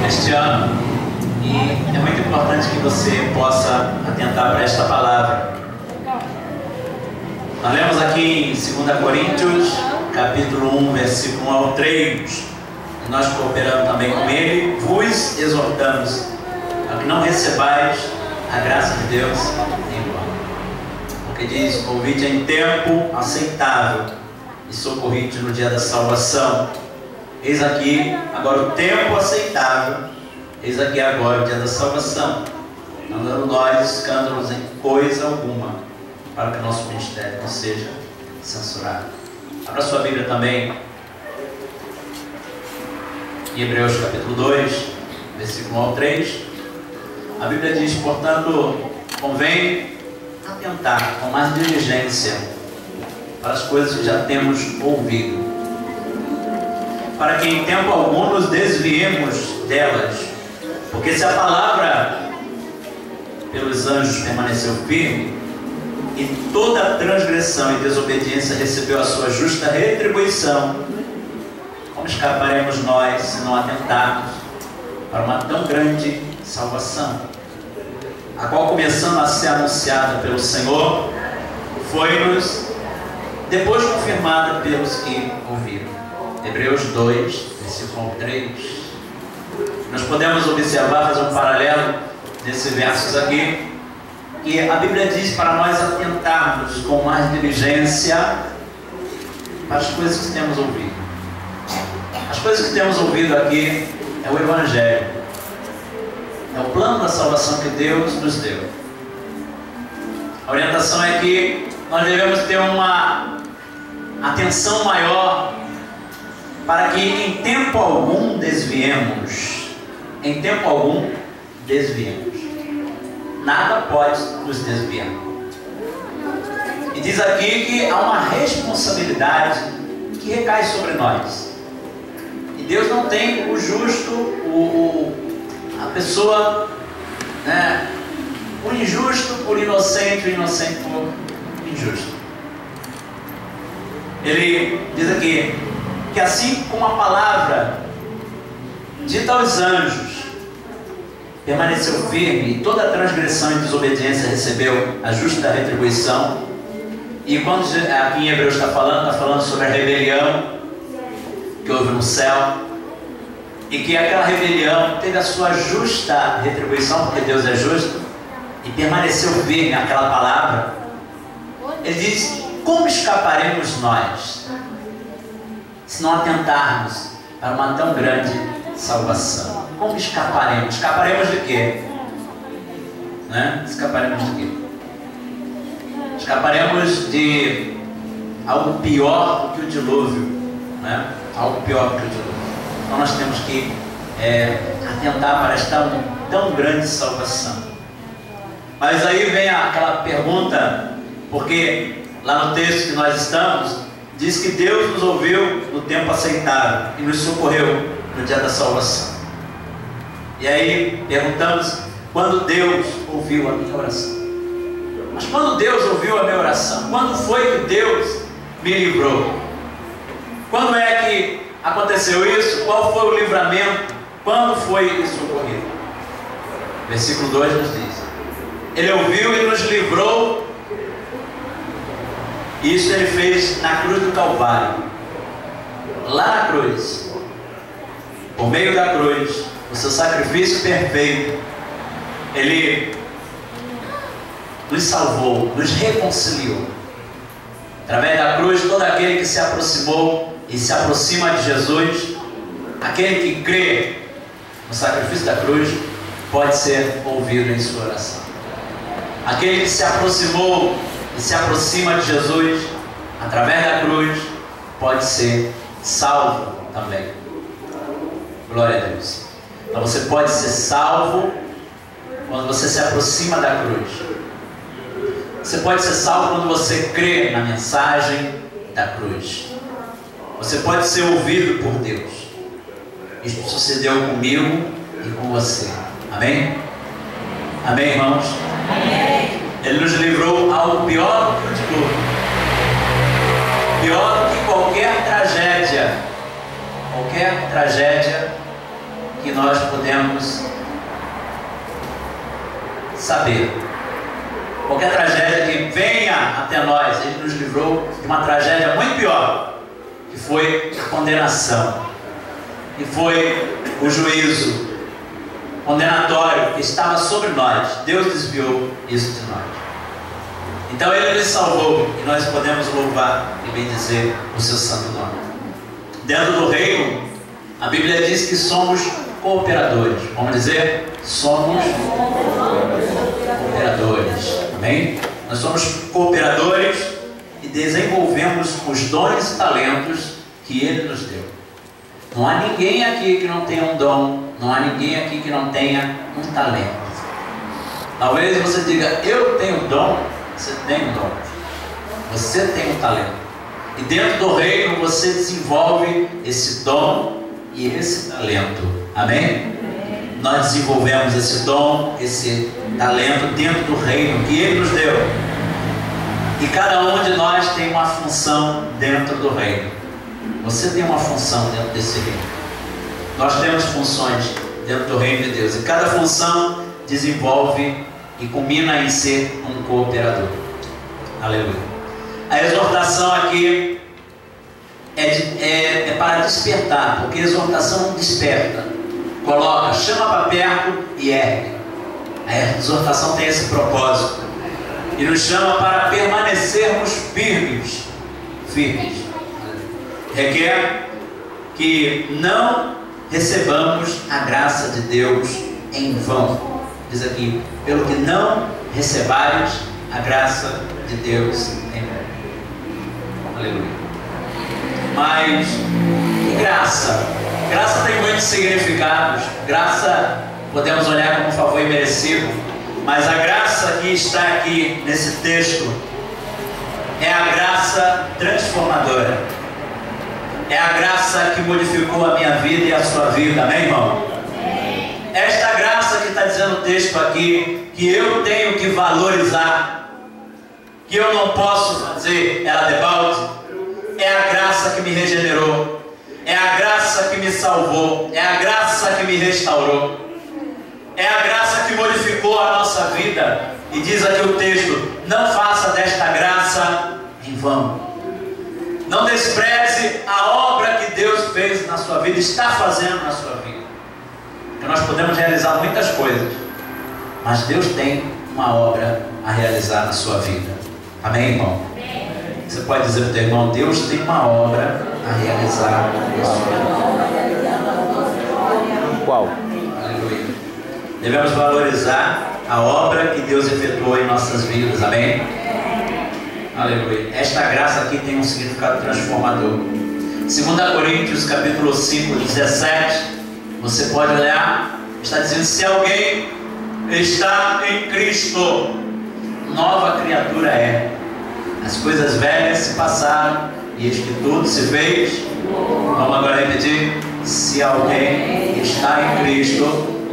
neste ano, e é muito importante que você possa atentar para esta palavra. Nós lemos aqui em 2 Coríntios, capítulo 1, versículo 1 ao 3, e nós cooperando também com ele, vos exortamos a que não recebais a graça de Deus em vão. Porque diz: ouvide em tempo aceitável e socorrite no dia da salvação. Eis aqui agora o tempo aceitável, eis aqui agora o dia da salvação, não dando nós escândalos em coisa alguma, para que o nosso ministério não seja censurado. Abra sua Bíblia também em Hebreus capítulo 2, versículo 1 ao 3. A Bíblia diz: portanto, convém atentar com mais diligência para as coisas que já temos ouvido, para que em tempo algum nos desviemos delas. Porque se a palavra pelos anjos permaneceu firme, e toda transgressão e desobediência recebeu a sua justa retribuição, como escaparemos nós se não atentarmos para uma tão grande salvação, a qual, começando a ser anunciada pelo Senhor, foi-nos depois confirmada pelos que ouviram. Hebreus 2, versículo 3. Nós podemos observar, fazer um paralelo desses versos aqui, que a Bíblia diz para nós atentarmos com mais diligência para as coisas que temos ouvido. As coisas que temos ouvido aqui é o Evangelho, é o plano da salvação que Deus nos deu. A orientação é que nós devemos ter uma atenção maior para que em tempo algum desviemos. Em tempo algum desviemos. Nada pode nos desviar. E diz aqui que há uma responsabilidade que recai sobre nós. E Deus não tem o justo, a pessoa, né, o injusto por inocente, o inocente por injusto. Ele diz aqui que assim como a palavra dita aos anjos permaneceu firme, e toda transgressão e desobediência recebeu a justa retribuição. E quando aqui em Hebreus está falando sobre a rebelião que houve no céu, e que aquela rebelião teve a sua justa retribuição, porque Deus é justo, e permaneceu firme aquela palavra. Ele diz: como escaparemos nós se não atentarmos para uma tão grande salvação? Como escaparemos? Escaparemos de quê? Né? Escaparemos de quê? Escaparemos de algo pior do que o dilúvio, né? Algo pior do que o dilúvio. Então nós temos que atentar para esta tão grande salvação. Mas aí vem aquela pergunta, porque lá no texto que nós estamos, diz que Deus nos ouviu no tempo aceitável e nos socorreu no dia da salvação. E aí perguntamos: quando Deus ouviu a minha oração? Mas quando Deus ouviu a minha oração? Quando foi que Deus me livrou? Quando é que aconteceu isso? Qual foi o livramento? Quando foi isso ocorrido? Versículo 2 nos diz: Ele ouviu e nos livrou. Isso Ele fez na cruz do Calvário. Lá na cruz, por meio da cruz, o seu sacrifício perfeito, Ele nos salvou, nos reconciliou. Através da cruz, todo aquele que se aproximou e se aproxima de Jesus, aquele que crê no sacrifício da cruz, pode ser ouvido em sua oração. Aquele que se aproximou e se aproxima de Jesus, através da cruz, pode ser salvo também. Glória a Deus. Então você pode ser salvo quando você se aproxima da cruz. Você pode ser salvo quando você crê na mensagem da cruz. Você pode ser ouvido por Deus. Isso sucedeu comigo e com você. Amém? Amém, irmãos? Amém. Ele nos livrou algo pior do que o dilúvio. Pior do que qualquer tragédia. Qualquer tragédia que nós podemos saber. Qualquer tragédia que venha até nós, Ele nos livrou de uma tragédia muito pior, que foi a condenação, que foi o juízo condenatório que estava sobre nós. Deus desviou isso de nós. Então Ele nos salvou e nós podemos louvar e bendizer o seu santo nome. Dentro do reino, a Bíblia diz que somos cooperadores. Vamos dizer? Somos cooperadores. Amém? Nós somos cooperadores e desenvolvemos os dons e talentos que Ele nos deu. Não há ninguém aqui que não tenha um dom, não há ninguém aqui que não tenha um talento. Talvez você diga, eu tenho dom. Você tem um dom, você tem um talento, e dentro do reino você desenvolve esse dom e esse talento. Amém? Nós desenvolvemos esse dom, esse talento dentro do reino que Ele nos deu, e cada um de nós tem uma função dentro do reino. Você tem uma função dentro desse reino. Nós temos funções dentro do reino de Deus, e cada função desenvolve e culmina em ser um cooperador. Aleluia. A exortação aqui é para despertar, porque a exortação desperta, coloca, chama para perto e ergue. A exortação tem esse propósito e nos chama para permanecermos firmes. Requer que não recebamos a graça de Deus em vão. Diz aqui, pelo que não recebares a graça de Deus em vão. Aleluia. Mas que graça? Graça tem muitos significados. Graça podemos olhar como um favor imerecido, mas a graça que está aqui nesse texto é a graça transformadora. É a graça que modificou a minha vida e a sua vida. Amém, irmão? Esta graça que está dizendo o texto aqui, que eu tenho que valorizar, que eu não posso fazer ela debalde, é a graça que me regenerou, é a graça que me salvou, é a graça que me restaurou, é a graça que modificou a nossa vida. E diz aqui o texto, não faça desta graça em vão. Não despreze a obra que Deus fez na sua vida, está fazendo na sua vida. Porque nós podemos realizar muitas coisas, mas Deus tem uma obra a realizar na sua vida. Amém, irmão? Amém. Você pode dizer para o teu irmão, Deus tem uma obra a realizar na sua vida. Qual? Aleluia. Devemos valorizar a obra que Deus efetuou em nossas vidas. Amém? Aleluia. Esta graça aqui tem um significado transformador. 2 Coríntios capítulo 5, 17. Você pode olhar, está dizendo, se alguém está em Cristo, nova criatura é. As coisas velhas se passaram e eis que tudo se fez. Vamos agora repetir. Se alguém está em Cristo,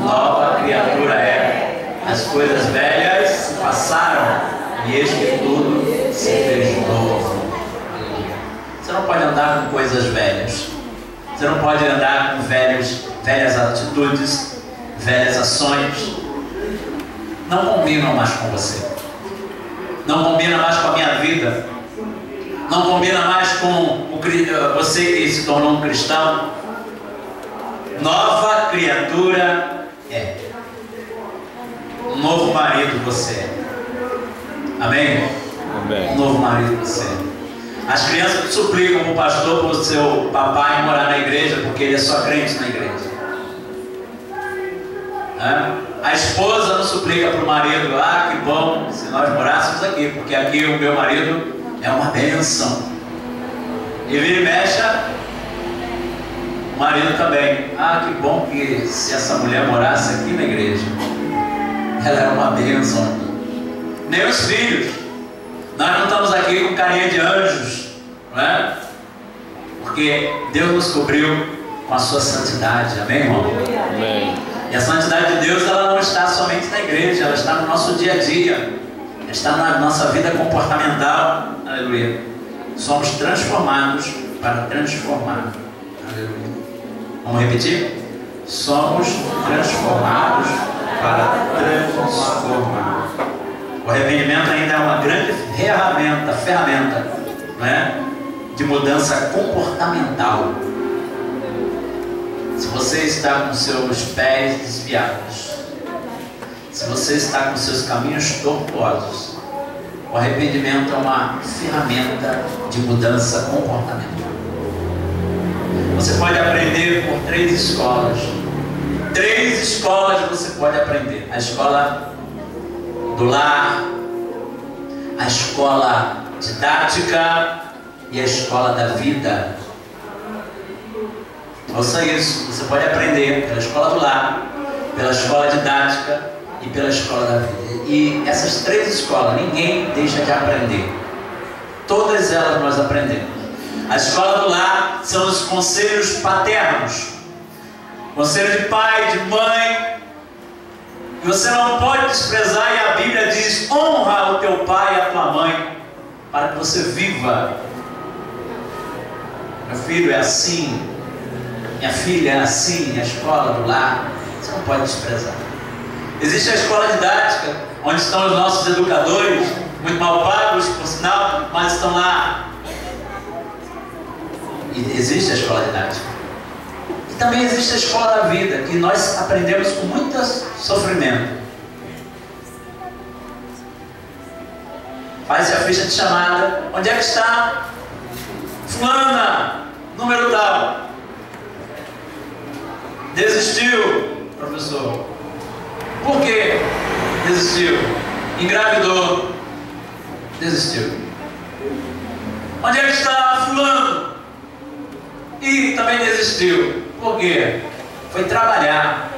nova criatura é. As coisas velhas se passaram e eis que tudo se fez novo. Você não pode andar com coisas velhas. Você não pode andar com velhas atitudes, velhas ações. Não combinam mais com você. Não combina mais com a minha vida. Não combina mais com você que se tornou um cristão. Nova criatura é. Um novo marido você é. Amém? Amém. Um novo marido você é. As crianças suplicam para o pastor, para o seu papai morar na igreja, porque ele é só crente na igreja. A esposa não suplica para o marido, que bom se nós morássemos aqui, porque aqui o meu marido é uma bênção. E vira e mexe, o marido também, que bom que se essa mulher morasse aqui na igreja, ela é uma bênção. Nem os filhos. Nós não estamos aqui com carinha de anjos, não é? Porque Deus nos cobriu com a sua santidade. Amém, irmão? Amém. E a santidade de Deus, ela não está somente na igreja, ela está no nosso dia a dia, ela está na nossa vida comportamental. Aleluia. Somos transformados para transformar. Aleluia. Vamos repetir? somos transformados para transformar. O arrependimento ainda é uma grande ferramenta, né, de mudança comportamental. Se você está com seus pés desviados, se você está com seus caminhos tortuosos, o arrependimento é uma ferramenta de mudança comportamental. Você pode aprender por 3 escolas. 3 escolas você pode aprender: a escola do lar, a escola didática e a escola da vida. Ouça isso, você pode aprender pela escola do lar, pela escola didática e pela escola da vida. E essas 3 escolas, ninguém deixa de aprender. Todas elas nós aprendemos. A escola do lar são os conselhos paternos. Conselho de pai, de mãe. E você não pode desprezar, e a Bíblia diz: honra o teu pai e a tua mãe, para que você viva. Meu filho é assim, minha filha é assim, a escola do lar, você não pode desprezar. Existe a escola didática, onde estão os nossos educadores, muito mal pagos, por sinal, mas estão lá. E existe a escola didática. E também existe a escola da vida, que nós aprendemos com muito sofrimento. Faz-se a ficha de chamada. Onde é que está fulana, número tal? Desistiu, professor. Por que desistiu? Engravidou. Desistiu. Onde é que está fulano? E também desistiu. Por quê? Foi trabalhar.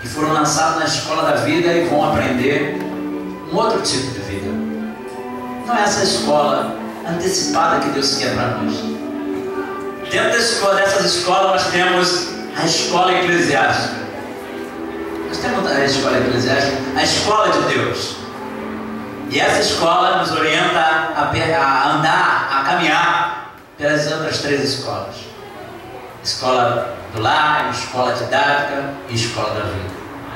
E foram lançados na escola da vida e vão aprender um outro tipo de vida. Não é essa escola antecipada que Deus quer para nós. Dentro dessas escolas nós temos a escola eclesiástica. Nós temos a escola eclesiástica, a escola de Deus. E essa escola nos orienta a andar, a caminhar pelas outras 3 escolas: escola do lar, escola didática e escola da vida.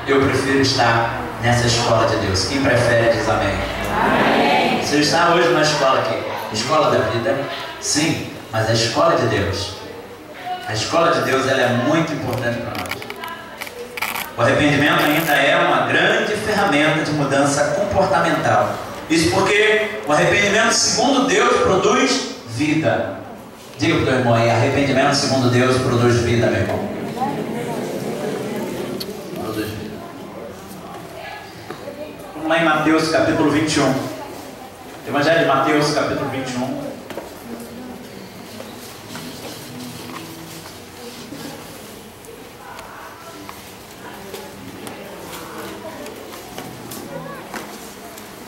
Eu prefiro estar nessa escola de Deus. Quem prefere diz amém. Amém. Você está hoje na escola aqui, escola da vida? Sim, mas a escola de Deus. A escola de Deus, ela é muito importante para nós. O arrependimento ainda é uma grande ferramenta de mudança comportamental. Isso porque o arrependimento, segundo Deus, produz vida. Diga para o teu irmão aí: arrependimento, segundo Deus, produz vida, meu irmão. Produz vida. Vamos lá em Mateus capítulo 21. Evangelho de Mateus capítulo 21.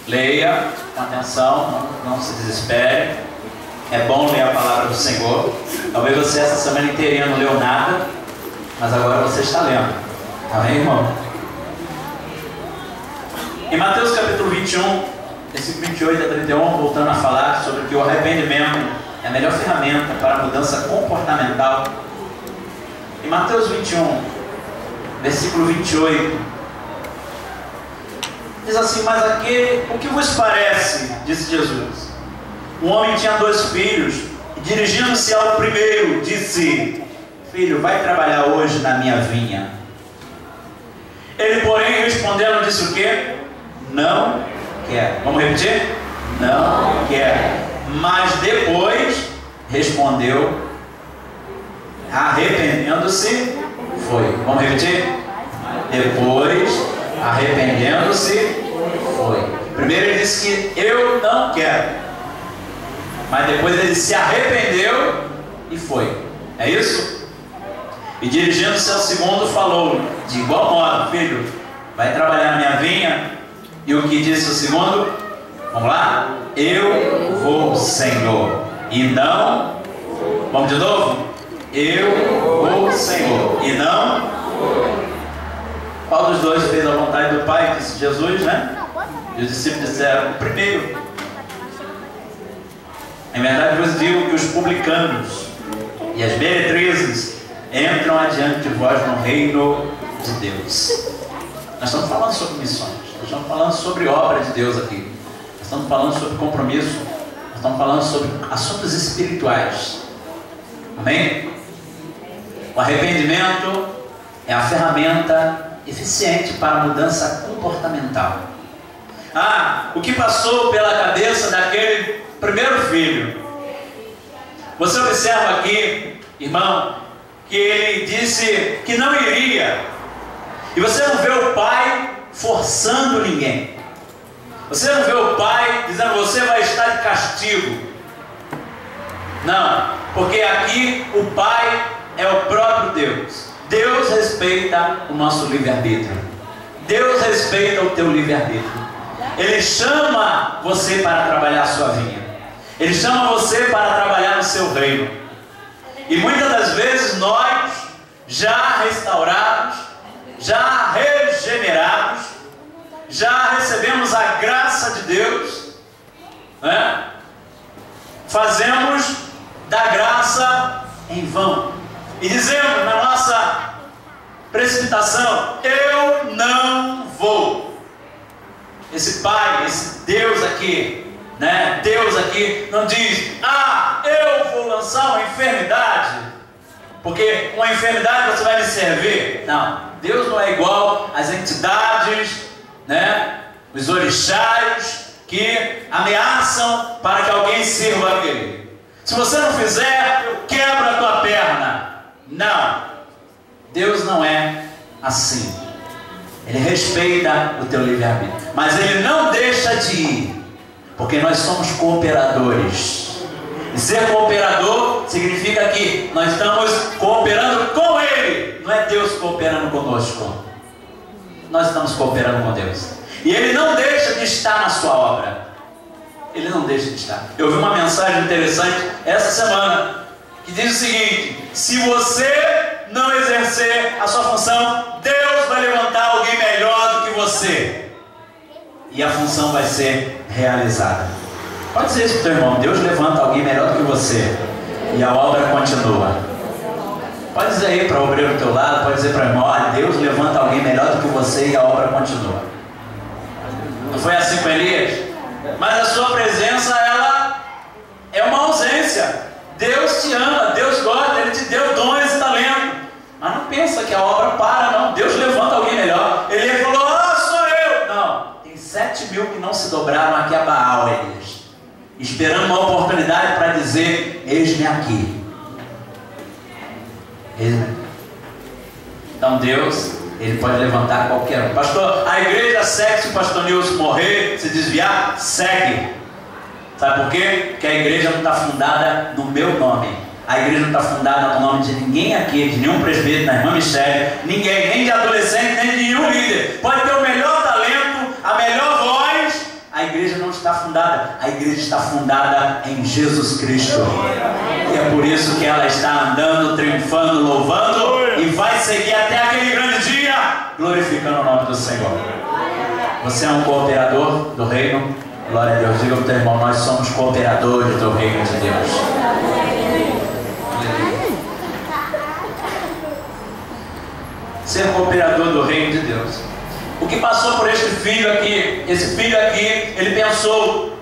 Leia com atenção, não se desespere. É bom ler a palavra do Senhor. Talvez você essa semana inteirinha não leu nada, mas agora você está lendo. Amém, irmão? Em Mateus capítulo 21, versículo 28 a 31, voltando a falar sobre que o arrependimento é a melhor ferramenta para a mudança comportamental. Em Mateus 21, versículo 28, diz assim: mas o que vos parece? Disse Jesus. Um homem tinha 2 filhos, e dirigindo-se ao primeiro, disse: filho, vai trabalhar hoje na minha vinha. Ele, porém, respondendo, disse o quê? Não quero. Vamos repetir? Não quero. Mas depois respondeu, arrependendo-se, foi. Vamos repetir? Depois, arrependendo-se, foi. Primeiro ele disse que eu não quero, mas depois ele se arrependeu e foi. É isso? E dirigindo-se ao segundo falou de igual modo: filho, vai trabalhar na minha vinha. E o que disse o segundo? Vamos lá? Eu vou, Senhor, e não. Vamos de novo? Eu vou, Senhor, e não. Qual dos dois fez a vontade do Pai? Disse Jesus, né? E os discípulos disseram: o primeiro. Em verdade vos digo que os publicanos e as meretrizes entram adiante de vós no reino de Deus. Nós estamos falando sobre missões, nós estamos falando sobre obra de Deus aqui, nós estamos falando sobre compromisso, nós estamos falando sobre assuntos espirituais. Amém? O arrependimento é a ferramenta eficiente para a mudança comportamental. O que passou pela cabeça daquele primeiro filho? Você observa aqui, irmão, que ele disse que não iria. E você não vê o pai forçando ninguém. Você não vê o pai dizendo: você vai estar de castigo. Não, porque aqui o pai é o próprio Deus. Deus respeita o nosso livre-arbítrio. Deus respeita o teu livre-arbítrio. Ele chama você para trabalhar a sua vinha. Ele chama você para trabalhar no seu reino. E muitas das vezes nós, já restaurados, já regenerados, já recebemos a graça de Deus, né? Fazemos da graça em vão. E dizemos na nossa precipitação: eu não vou. Esse Pai, esse Deus aqui, né? Deus aqui não diz: eu vou lançar uma enfermidade, porque uma enfermidade você vai me servir. Não, Deus não é igual às entidades, né? Os orixás que ameaçam para que alguém sirva a Ele. Se você não fizer, eu quebro a tua perna. Não, Deus não é assim. Ele respeita o teu livre-arbítrio, mas Ele não deixa de ir, porque nós somos cooperadores. E ser cooperador significa que nós estamos cooperando com Ele. Não é Deus cooperando conosco. Nós estamos cooperando com Deus. E Ele não deixa de estar na sua obra. Ele não deixa de estar. Eu vi uma mensagem interessante essa semana que diz o seguinte: se você não exercer a sua função, Deus vai levantar alguém melhor do que você, e a função vai ser realizada. Pode dizer isso para o teu irmão: Deus levanta alguém melhor do que você, e a obra continua. Pode dizer aí para o obreiro do teu lado, pode dizer para o irmão: olha, Deus levanta alguém melhor do que você e a obra continua. Não foi assim com Elias? Mas a sua presença, ela é uma ausência. Deus te ama, Deus gosta, Ele te deu dons e talentos. Mas não pensa que a obra para, não. Deus levanta alguém melhor. Ele falou: sou eu. Não, tem 7.000 que não se dobraram aqui a Baal, Elias, esperando uma oportunidade para dizer: eis-me aqui. Eis-me aqui. Então Deus, Ele pode levantar qualquer um. Pastor, a igreja segue. Se o pastor Nilson morrer, se desviar, segue. Sabe por quê? Porque a igreja não está fundada no meu nome. A igreja não está fundada no nome de ninguém aqui, de nenhum presbítero, da irmã Michele, ninguém, nem de adolescente, nem de nenhum líder. Pode ter o melhor talento, a melhor voz. A igreja não está fundada. A igreja está fundada em Jesus Cristo. E é por isso que ela está andando, triunfando, louvando, e vai seguir até aquele grande dia, glorificando o nome do Senhor. Você é um cooperador do reino. Glória a Deus. Diga para o teu irmão: nós somos cooperadores do reino de Deus. Ser cooperador do reino de Deus. O que passou por este filho aqui? Esse filho aqui, ele pensou.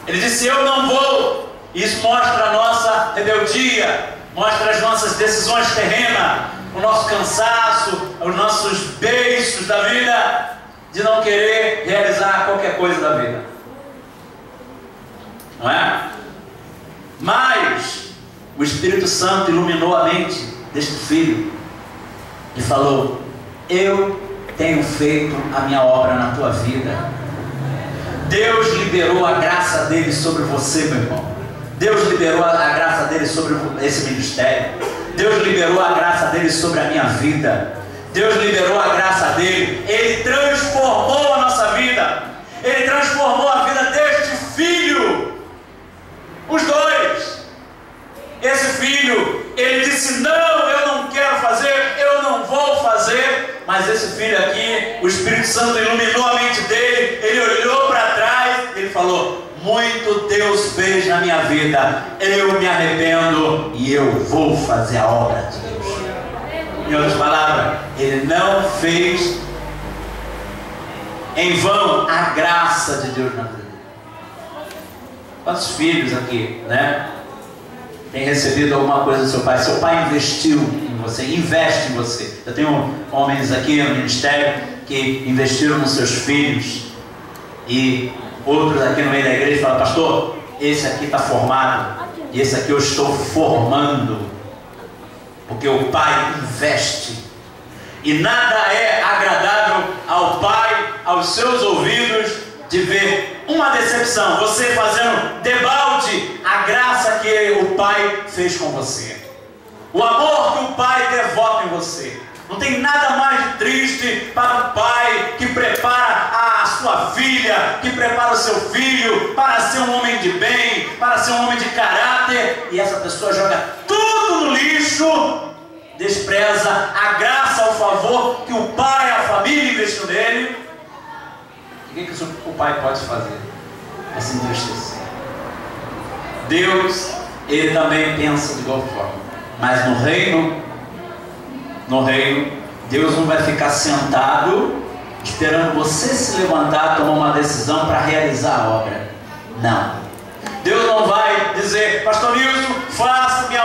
Ele disse: eu não vou. Isso mostra a nossa rebeldia, mostra as nossas decisões terrenas, o nosso cansaço, os nossos beiços da vida, de não querer realizar qualquer coisa da vida. Não é? Mas o Espírito Santo iluminou a mente deste filho e falou: eu tenho feito a minha obra na tua vida. Deus liberou a graça dele sobre você, meu irmão. Deus liberou a graça dele sobre esse ministério. Deus liberou a graça dele sobre a minha vida. Deus liberou a graça dele. Ele transformou a nossa vida. Ele transformou a vida deste filho. Os dois. Esse filho, ele disse: não, eu não quero fazer, eu não vou fazer. Mas esse filho aqui, o Espírito Santo iluminou a mente dele. Ele olhou para trás, ele falou: muito Deus fez na minha vida, eu me arrependo e eu vou fazer a obra de Deus. Em outras palavras, Ele não fez em vão a graça de Deus na vida dele. Quantos filhos aqui, né, tem recebido alguma coisa do seu pai? Seu pai investiu em você, investe em você. Eu tenho homens aqui no ministério que investiram nos seus filhos, e outros aqui no meio da igreja falam: pastor, esse aqui está formado, e esse aqui eu estou formando, porque o pai investe. E nada é agradável ao pai, aos seus ouvidos, de ver uma decepção, você fazendo debalde a graça que o pai fez com você, o amor que o pai devota em você. Não tem nada mais triste para o pai que prepara a sua filha, que prepara o seu filho para ser um homem de bem, para ser um homem de caráter, e essa pessoa joga tudo no lixo, despreza a graça, o favor que o pai, a família investiu nele. O que o pai pode fazer? É se entristecer. Deus, Ele também pensa de igual forma, mas no reino, Deus não vai ficar sentado esperando você se levantar, tomar uma decisão para realizar a obra. Não. Deus não vai dizer: pastor Nilson, faça minha